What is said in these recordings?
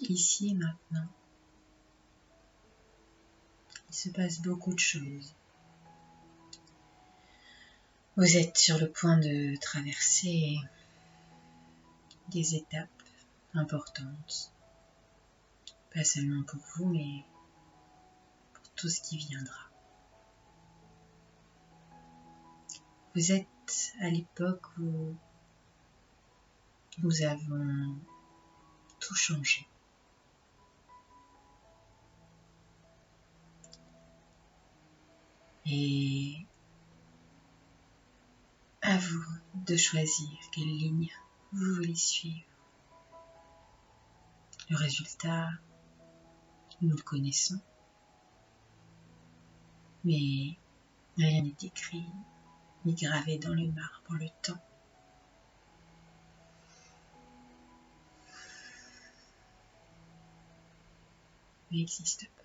ici et maintenant, il se passe beaucoup de choses. Vous êtes sur le point de traverser des étapes importantes, pas seulement pour vous, mais pour tout ce qui viendra. Vous êtes à l'époque où nous avons tout changé. Et à vous de choisir quelle ligne vous voulez suivre. Le résultat, nous le connaissons, mais rien n'est écrit ni gravé dans le marbre. Le temps n'existe pas.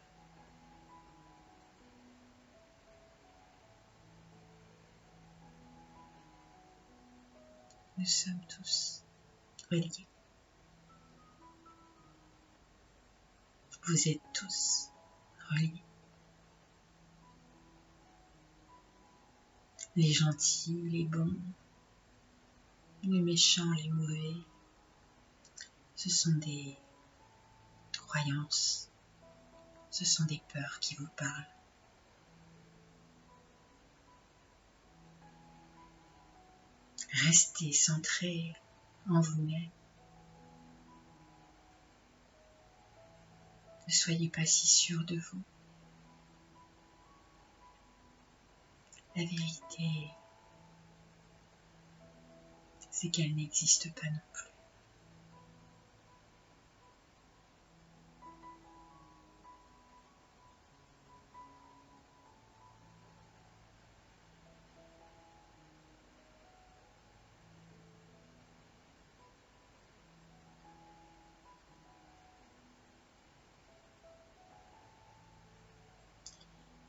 Nous sommes tous reliés. Vous êtes tous reliés. Les gentils, les bons, les méchants, les mauvais, ce sont des croyances, ce sont des peurs qui vous parlent. Restez centrés en vous-même. Ne soyez pas si sûrs de vous. La vérité, c'est qu'elle n'existe pas non plus.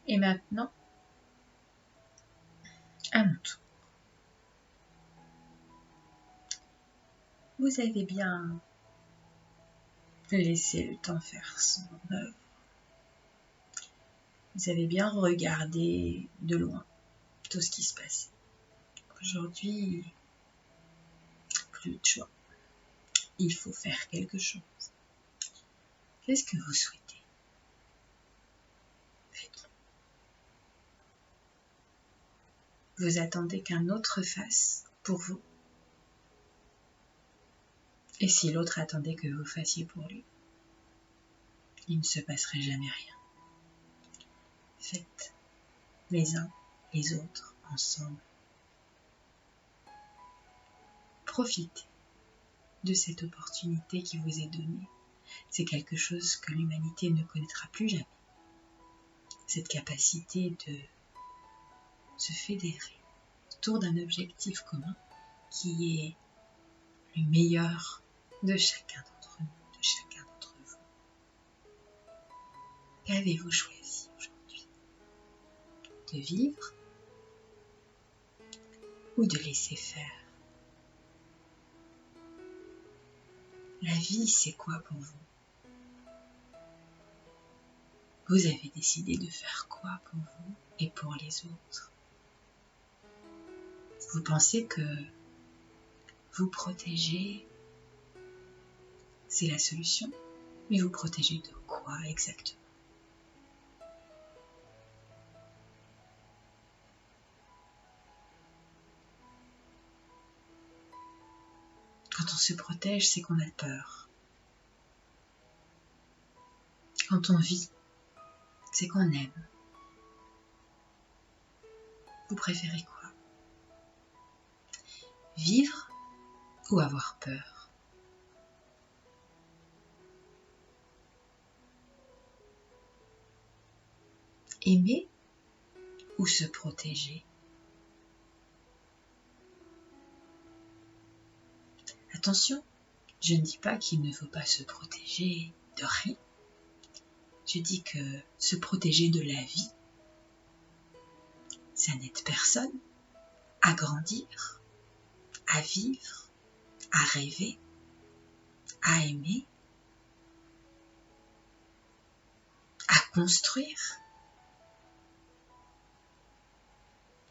Et maintenant, à mon tour. Vous avez bien laissé le temps faire son œuvre. Vous avez bien regardé de loin tout ce qui se passait. Aujourd'hui, plus de choix. Il faut faire quelque chose. Qu'est-ce que vous souhaitez? Faites-le. Vous attendez qu'un autre fasse pour vous. Et si l'autre attendait que vous fassiez pour lui, il ne se passerait jamais rien. Faites les uns les autres ensemble. Profitez de cette opportunité qui vous est donnée. C'est quelque chose que l'humanité ne connaîtra plus jamais. Cette capacité de se fédérer autour d'un objectif commun qui est le meilleur de chacun d'entre nous, de chacun d'entre vous. Qu'avez-vous choisi aujourd'hui? De vivre ou de laisser faire? La vie, c'est quoi pour vous? Vous avez décidé de faire quoi pour vous et pour les autres? Vous pensez que vous protéger, c'est la solution? Mais vous protégez de quoi exactement? Quand on se protège, c'est qu'on a peur. Quand on vit, c'est qu'on aime. Vous préférez quoi? Vivre ou avoir peur? Aimer ou se protéger? Attention, je ne dis pas qu'il ne faut pas se protéger de rien. Je dis que se protéger de la vie, ça n'aide personne à grandir, à vivre, à rêver, à aimer, construire.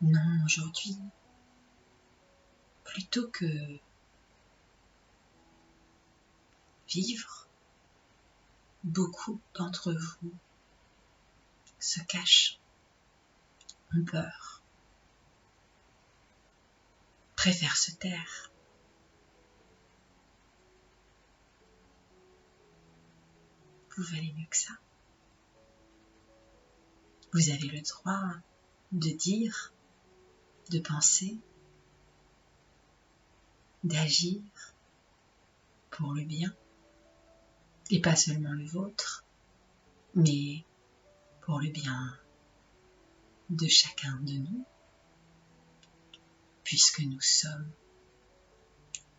Non, aujourd'hui, plutôt que vivre, beaucoup d'entre vous se cachent, ont peur, préfèrent se taire. Vous valez mieux que ça. Vous avez le droit de dire, de penser, d'agir pour le bien, et pas seulement le vôtre, mais pour le bien de chacun de nous, puisque nous sommes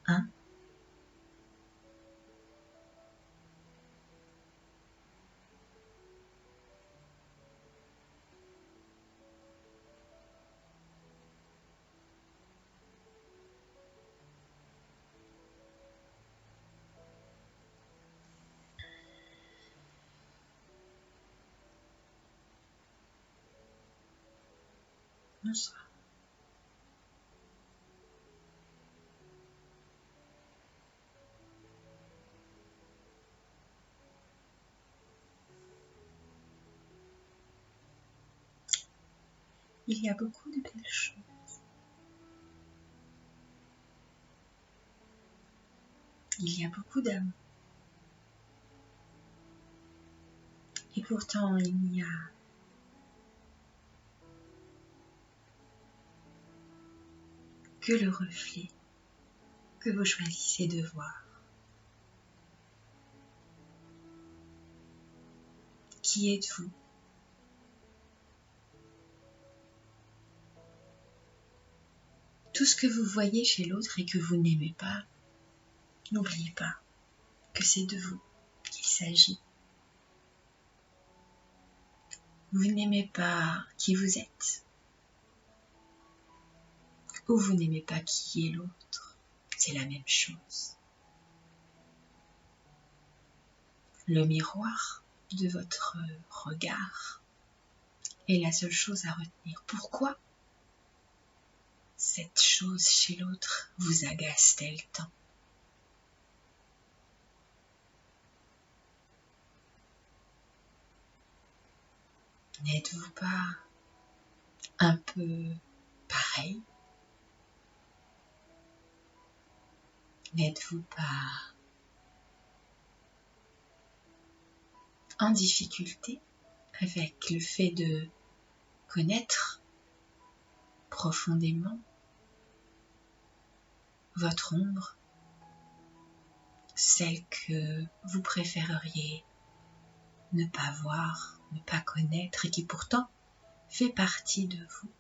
un. Bonsoir. Il y a beaucoup de belles choses. Il y a beaucoup d'amour. Et pourtant, il n'y a que le reflet que vous choisissez de voir. Qui êtes-vous? Tout ce que vous voyez chez l'autre et que vous n'aimez pas, n'oubliez pas que c'est de vous qu'il s'agit. Vous n'aimez pas qui vous êtes, ou vous n'aimez pas qui est l'autre. C'est la même chose. Le miroir de votre regard est la seule chose à retenir. Pourquoi cette chose chez l'autre vous agace-t-elle tant? N'êtes-vous pas un peu pareil? N'êtes-vous pas en difficulté avec le fait de connaître profondément votre ombre, celle que vous préféreriez ne pas voir, ne pas connaître et qui pourtant fait partie de vous?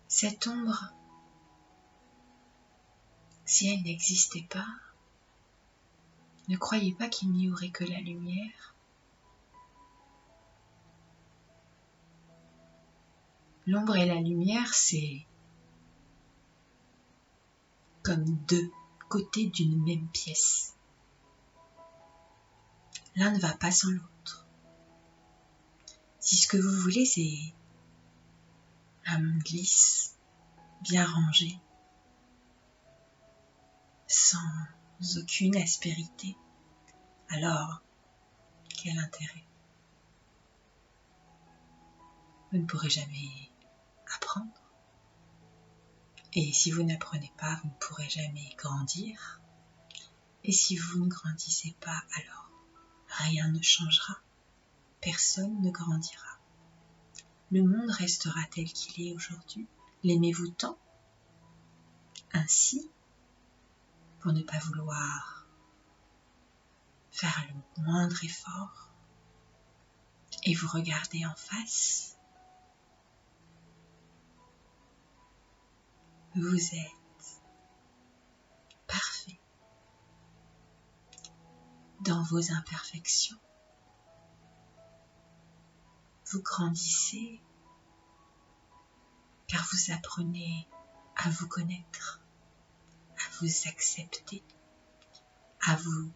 Cette ombre, si elle n'existait pas, ne croyez pas qu'il n'y aurait que la lumière. L'ombre et la lumière, c'est comme deux côtés d'une même pièce. L'un ne va pas sans l'autre. Si ce que vous voulez, c'est un monde lisse, bien rangé, sans aucune aspérité, alors quel intérêt? Vous ne pourrez jamais apprendre. Et si vous n'apprenez pas, vous ne pourrez jamais grandir. Et si vous ne grandissez pas, alors rien ne changera. Personne ne grandira. Le monde restera tel qu'il est aujourd'hui. L'aimez-vous tant? Ainsi, pour ne pas vouloir faire le moindre effort et vous regarder en face, vous êtes parfait dans vos imperfections. Vous grandissez car vous apprenez à vous connaître, à vous accepter, à vous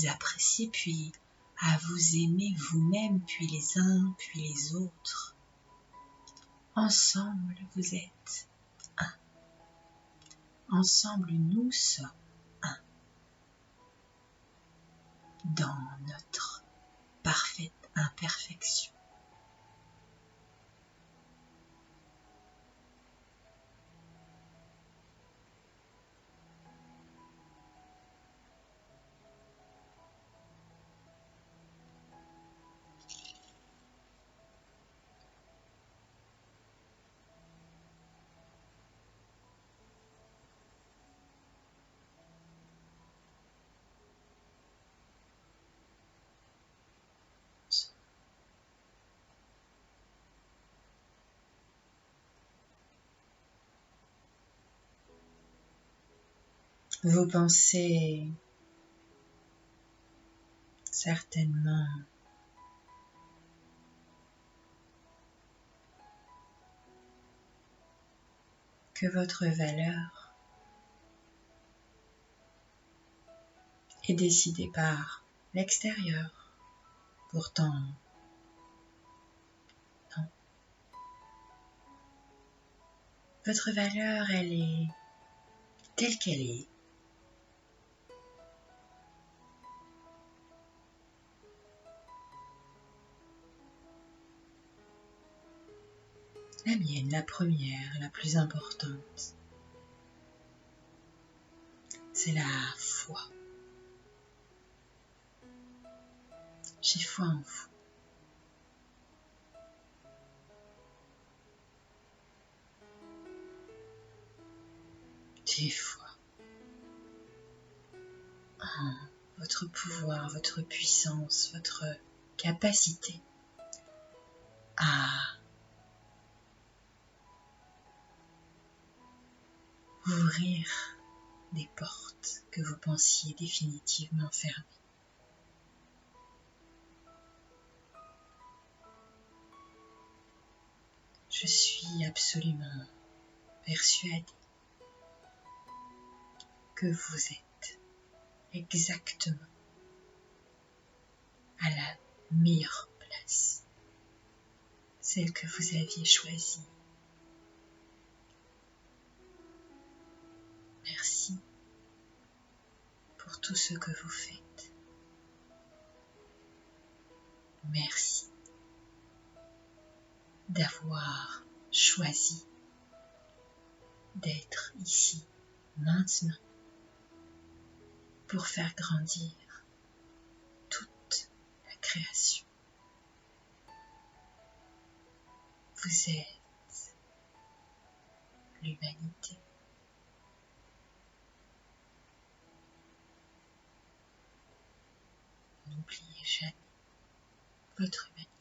apprécier, puis à vous aimer vous-même, puis les uns, puis les autres. Ensemble, vous êtes un. Ensemble, nous sommes un. Dans notre parfaite imperfection. Vous pensez certainement que votre valeur est décidée par l'extérieur. Pourtant, non. Votre valeur, elle est telle qu'elle est. La mienne, la première, la plus importante, c'est la foi. J'ai foi en vous. J'ai foi en votre pouvoir, votre puissance, votre capacité à ouvrir des portes que vous pensiez définitivement fermées. Je suis absolument persuadée que vous êtes exactement à la meilleure place, celle que vous aviez choisie. Merci pour tout ce que vous faites. Merci d'avoir choisi d'être ici, maintenant, pour faire grandir toute la création. Vous êtes l'humanité. N'oubliez jamais votre humanité.